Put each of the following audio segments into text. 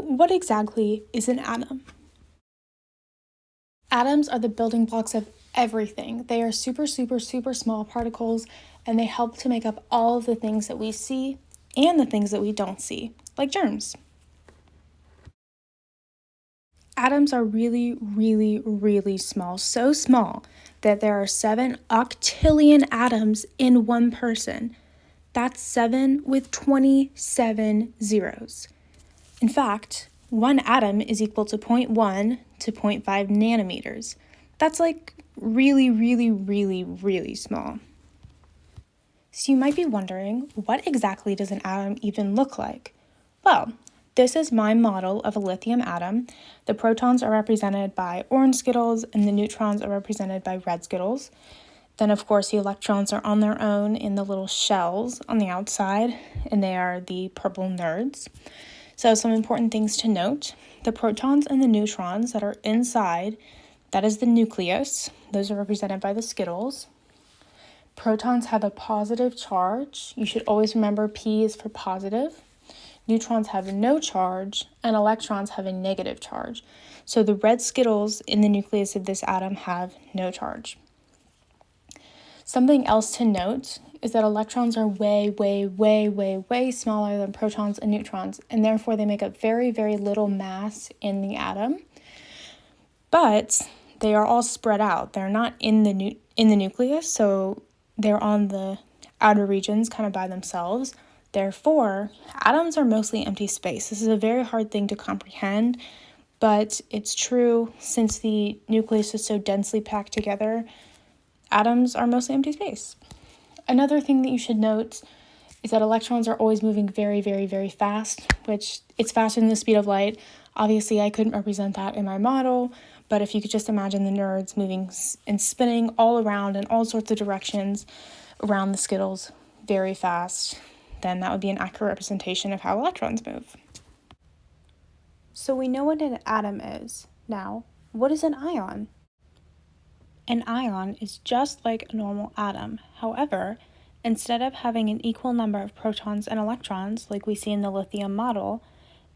what exactly is an atom? Atoms are the building blocks of everything. They are super, super, super small particles, and they help to make up all of the things that we see and the things that we don't see, like germs. Atoms are really, really, really small, so small that there are 7 octillion atoms in one person. That's 7 with 27 zeros. In fact, one atom is equal to 0.1 to 0.5 nanometers. That's like really, really, really, really small. So you might be wondering, what exactly does an atom even look like? Well, this is my model of a lithium atom. The protons are represented by orange Skittles and the neutrons are represented by red Skittles. Then, of course, the electrons are on their own in the little shells on the outside, and they are the purple nerds. So some important things to note: the protons and the neutrons that are inside, that is the nucleus. Those are represented by the Skittles. Protons have a positive charge. You should always remember P is for positive. Neutrons have no charge, and electrons have a negative charge. So the red Skittles in the nucleus of this atom have no charge. Something else to note is that electrons are way, way, way, way, way smaller than protons and neutrons, and therefore they make up very, very little mass in the atom. But they are all spread out. They're not in the nucleus, so they're on the outer regions kind of by themselves. Therefore, atoms are mostly empty space. This is a very hard thing to comprehend, but it's true since the nucleus is so densely packed together. Atoms are mostly empty space. Another thing that you should note is that electrons are always moving very, very, very fast, which it's faster than the speed of light. Obviously, I couldn't represent that in my model, but if you could just imagine the nerds moving and spinning all around in all sorts of directions around the Skittles very fast, then that would be an accurate representation of how electrons move. So we know what an atom is. Now, what is an ion? An ion is just like a normal atom. However, instead of having an equal number of protons and electrons like we see in the lithium model,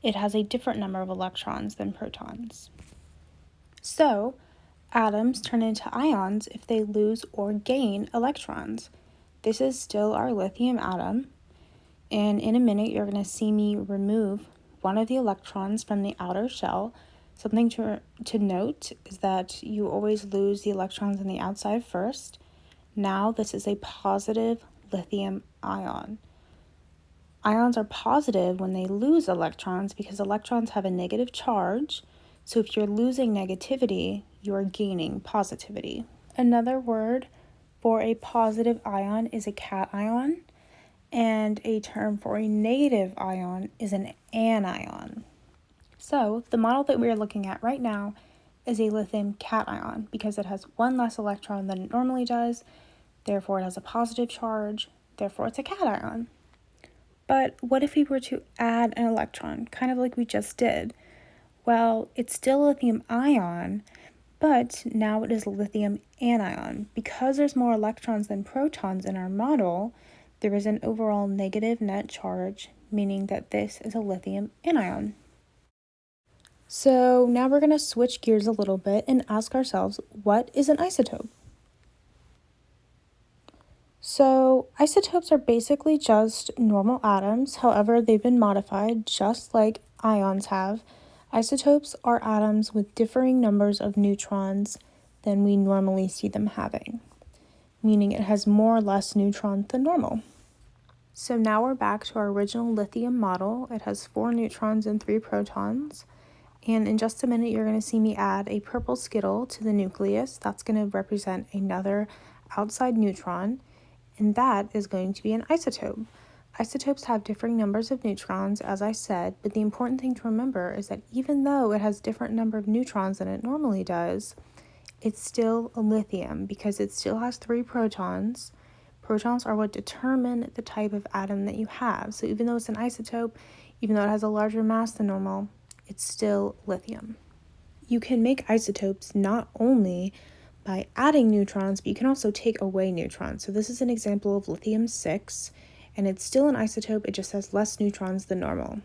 it has a different number of electrons than protons. So, atoms turn into ions if they lose or gain electrons. This is still our lithium atom, and in a minute you're going to see me remove one of the electrons from the outer shell. Something to note is that you always lose the electrons on the outside first. Now this is a positive lithium ion. Ions are positive when they lose electrons because electrons have a negative charge. So if you're losing negativity, you're gaining positivity. Another word for a positive ion is a cation, and a term for a negative ion is an anion. So the model that we are looking at right now is a lithium cation because it has one less electron than it normally does, therefore it has a positive charge, therefore it's a cation. But what if we were to add an electron, kind of like we just did? Well, it's still a lithium ion, but now it is a lithium anion. Because there's more electrons than protons in our model, there is an overall negative net charge, meaning that this is a lithium anion. So now we're going to switch gears a little bit and ask ourselves, what is an isotope? So isotopes are basically just normal atoms, however they've been modified just like ions have. Isotopes are atoms with differing numbers of neutrons than we normally see them having, meaning it has more or less neutrons than normal. So now we're back to our original lithium model. It has 4 neutrons and 3 protons. And in just a minute, you're going to see me add a purple Skittle to the nucleus. That's going to represent another outside neutron, and that is going to be an isotope. Isotopes have differing numbers of neutrons, as I said, but the important thing to remember is that even though it has different number of neutrons than it normally does, it's still a lithium because it still has 3 protons. Protons are what determine the type of atom that you have. So even though it's an isotope, even though it has a larger mass than normal, it's still lithium. You can make isotopes not only by adding neutrons, but you can also take away neutrons. So this is an example of lithium-6, and it's still an isotope, it just has less neutrons than normal.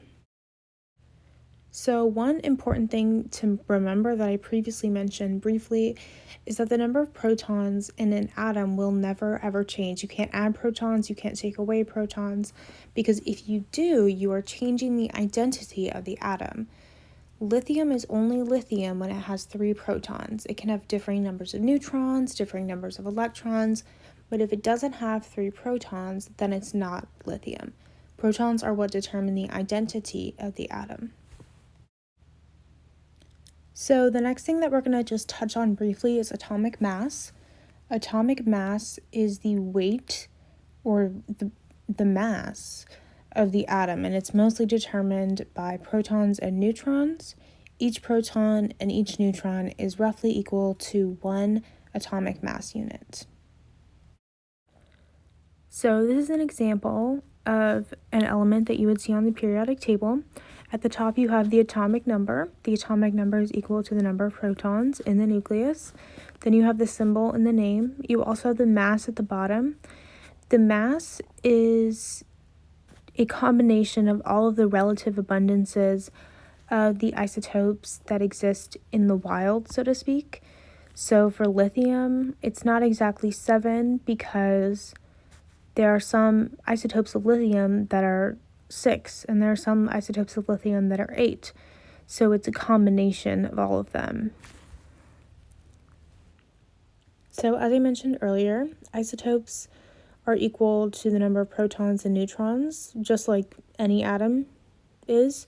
So one important thing to remember that I previously mentioned briefly is that the number of protons in an atom will never ever change. You can't add protons, you can't take away protons, because if you do, you are changing the identity of the atom. Lithium is only lithium when it has 3 protons. It can have differing numbers of neutrons, differing numbers of electrons, but if it doesn't have 3 protons, then it's not lithium. Protons are what determine the identity of the atom. So the next thing that we're going to just touch on briefly is atomic mass. Atomic mass is the weight or the mass of the atom, and it's mostly determined by protons and neutrons. Each proton and each neutron is roughly equal to 1 atomic mass unit. So this is an example of an element that you would see on the periodic table. At the top you have the atomic number. The atomic number is equal to the number of protons in the nucleus. Then you have the symbol and the name. You also have the mass at the bottom. The mass is a combination of all of the relative abundances of the isotopes that exist in the wild, so to speak. So for lithium, it's not exactly 7 because there are some isotopes of lithium that are 6, and there are some isotopes of lithium that are 8. So it's a combination of all of them. So as I mentioned earlier, isotopes are equal to the number of protons and neutrons, just like any atom is.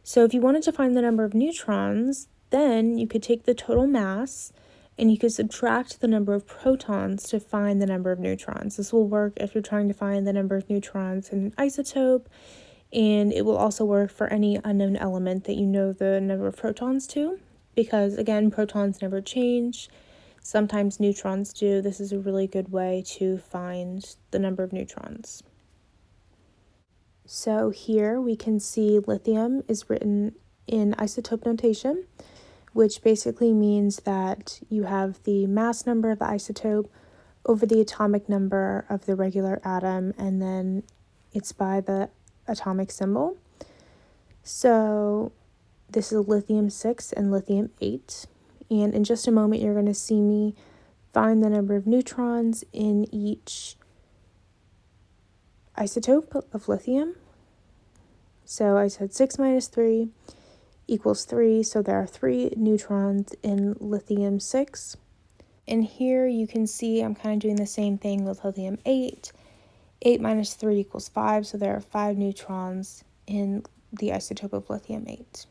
So if you wanted to find the number of neutrons, then you could take the total mass and you could subtract the number of protons to find the number of neutrons. This will work if you're trying to find the number of neutrons in an isotope, and it will also work for any unknown element that you know the number of protons to, because again, protons never change. Sometimes neutrons do. This is a really good way to find the number of neutrons. So here we can see lithium is written in isotope notation, which basically means that you have the mass number of the isotope over the atomic number of the regular atom, and then it's by the atomic symbol. So this is lithium-6 and lithium-8, and in just a moment you're going to see me find the number of neutrons in each isotope of lithium. So I said 6 minus 3 equals 3, so there are 3 neutrons in lithium-6. And here you can see I'm kind of doing the same thing with lithium-8. 8 minus 3 equals 5, so there are 5 neutrons in the isotope of lithium-8.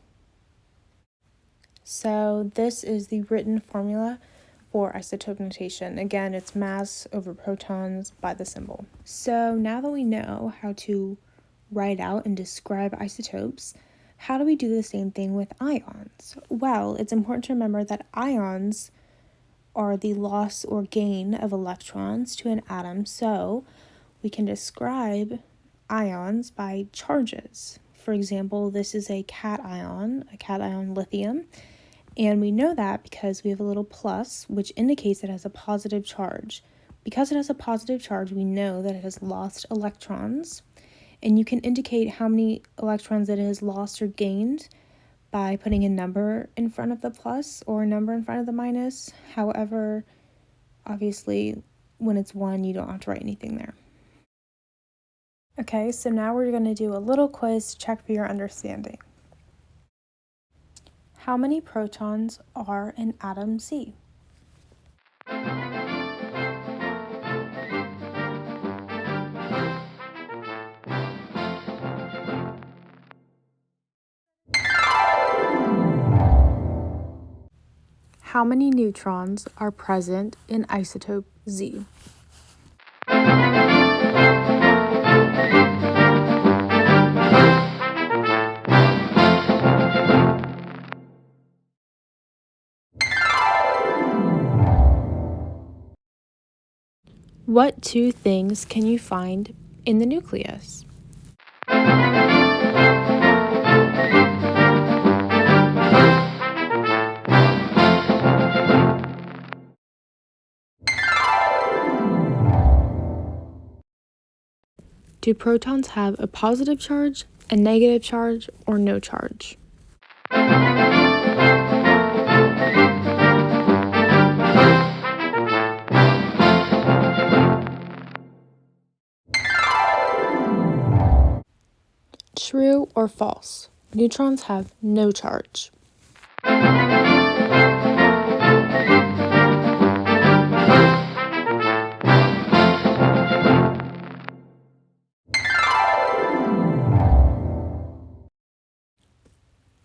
So this is the written formula for isotope notation. Again, it's mass over protons by the symbol. So now that we know how to write out and describe isotopes, how do we do the same thing with ions? Well, it's important to remember that ions are the loss or gain of electrons to an atom, so we can describe ions by charges. For example, this is a cation lithium, and we know that because we have a little plus, which indicates it has a positive charge. Because it has a positive charge, we know that it has lost electrons. And you can indicate how many electrons it has lost or gained by putting a number in front of the plus or a number in front of the minus. However, obviously, when it's 1, you don't have to write anything there. Okay, so now we're going to do a little quiz to check for your understanding. How many protons are in atom Z? How many neutrons are present in isotope Z? What 2 things can you find in the nucleus? Do protons have a positive charge, a negative charge, or no charge? True or false? Neutrons have no charge.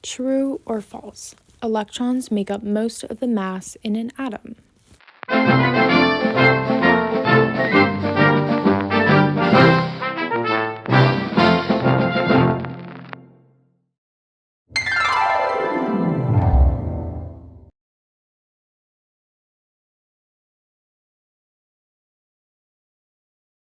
True or false? Electrons make up most of the mass in an atom.